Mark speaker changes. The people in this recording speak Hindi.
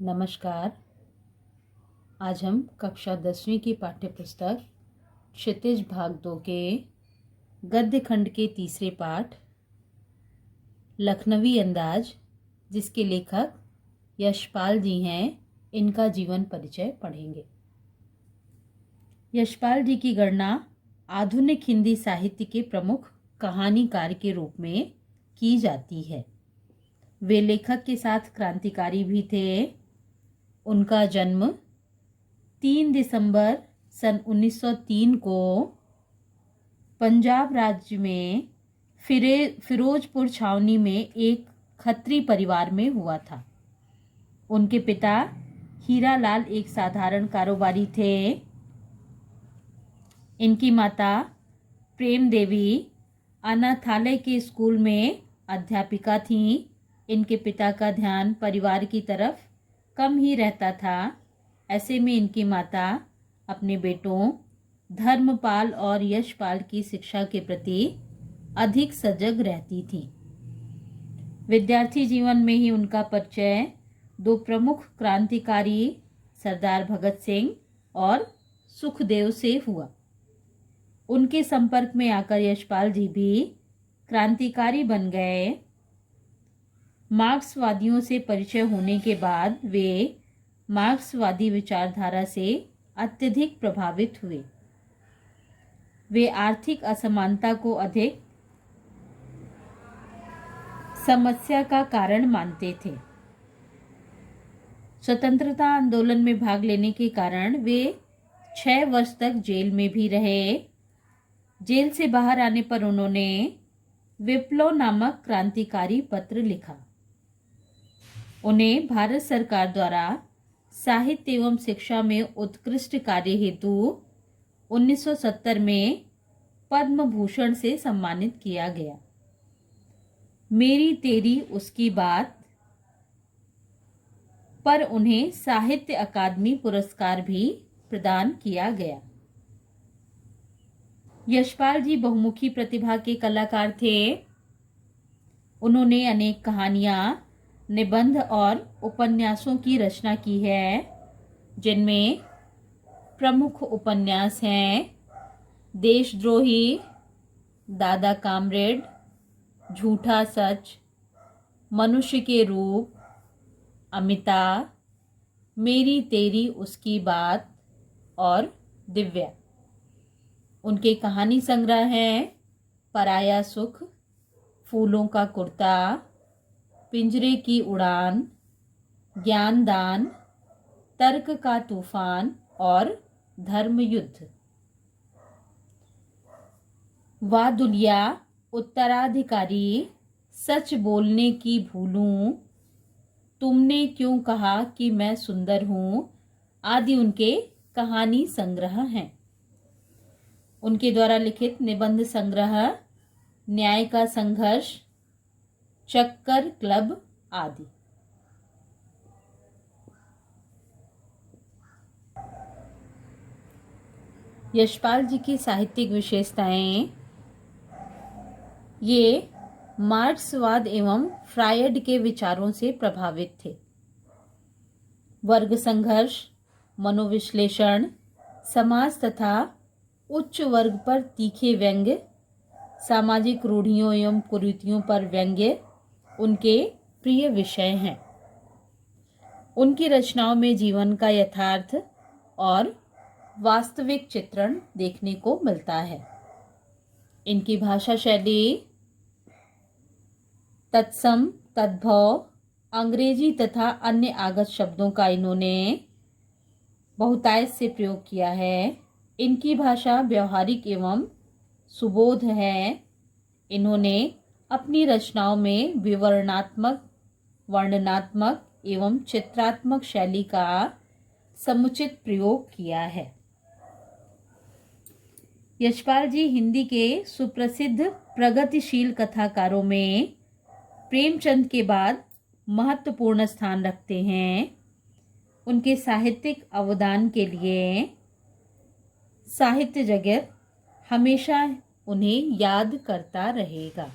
Speaker 1: नमस्कार। आज हम कक्षा 10वीं की पाठ्य पुस्तक क्षितिज भाग 2 के गद्य खंड के तीसरे पाठ लखनवी अंदाज, जिसके लेखक यशपाल जी हैं, इनका जीवन परिचय पढ़ेंगे। यशपाल जी की गणना आधुनिक हिंदी साहित्य के प्रमुख कहानीकार के रूप में की जाती है। वे लेखक के साथ क्रांतिकारी भी थे। उनका जन्म 3 दिसंबर सन 1903 को पंजाब राज्य में फिरोजपुर छावनी में एक खत्री परिवार में हुआ था। उनके पिता हीरालाल एक साधारण कारोबारी थे। इनकी माता प्रेम देवी अनाथालय के स्कूल में अध्यापिका थीं। इनके पिता का ध्यान परिवार की तरफ कम ही रहता था। ऐसे में इनकी माता अपने बेटों धर्मपाल और यशपाल की शिक्षा के प्रति अधिक सजग रहती थी। विद्यार्थी जीवन में ही उनका परिचय दो प्रमुख क्रांतिकारी सरदार भगत सिंह और सुखदेव से हुआ। उनके संपर्क में आकर यशपाल जी भी क्रांतिकारी बन गए। मार्क्सवादियों से परिचय होने के बाद वे मार्क्सवादी विचारधारा से अत्यधिक प्रभावित हुए। वे आर्थिक असमानता को अधिक समस्या का कारण मानते थे। स्वतंत्रता आंदोलन में भाग लेने के कारण वे 6 वर्ष तक जेल में भी रहे। जेल से बाहर आने पर उन्होंने विप्लव नामक क्रांतिकारी पत्र लिखा। उन्हें भारत सरकार द्वारा साहित्य एवं शिक्षा में उत्कृष्ट कार्य हेतु 1970 में पद्म भूषण से सम्मानित किया गया। मेरी तेरी उसकी बात पर उन्हें साहित्य अकादमी पुरस्कार भी प्रदान किया गया। यशपाल जी बहुमुखी प्रतिभा के कलाकार थे। उन्होंने अनेक कहानियां, निबंध और उपन्यासों की रचना की है, जिनमें प्रमुख उपन्यास हैं देशद्रोही, दादा कामरेड, झूठा सच, मनुष्य के रूप, अमिता, मेरी तेरी उसकी बात और दिव्या। उनके कहानी संग्रह हैं पराया सुख, फूलों का कुर्ता, पिंजरे की उड़ान, ज्ञानदान, तर्क का तूफान और धर्मयुद्ध। वादुलिया, उत्तराधिकारी, सच बोलने की भूलूं, तुमने क्यों कहा कि मैं सुंदर हूं आदि उनके कहानी संग्रह हैं। उनके द्वारा लिखित निबंध संग्रह न्याय का संघर्ष, चक्कर क्लब आदि। यशपाल जी की साहित्यिक विशेषताएं, ये मार्क्सवाद एवं फ्रायड के विचारों से प्रभावित थे। वर्ग संघर्ष, मनोविश्लेषण, समाज तथा उच्च वर्ग पर तीखे व्यंग्य, सामाजिक रूढ़ियों एवं कुरीतियों पर व्यंग्य उनके प्रिय विषय हैं। उनकी रचनाओं में जीवन का यथार्थ और वास्तविक चित्रण देखने को मिलता है। इनकी भाषा शैली तत्सम, तद्भव, अंग्रेजी तथा अन्य आगत शब्दों का इन्होंने बहुतायत से प्रयोग किया है। इनकी भाषा व्यवहारिक एवं सुबोध है। इन्होंने अपनी रचनाओं में विवरणात्मक, वर्णनात्मक एवं चित्रात्मक शैली का समुचित प्रयोग किया है। यशपाल जी हिंदी के सुप्रसिद्ध प्रगतिशील कथाकारों में प्रेमचंद के बाद महत्वपूर्ण स्थान रखते हैं। उनके साहित्यिक अवदान के लिए साहित्य जगत हमेशा उन्हें याद करता रहेगा।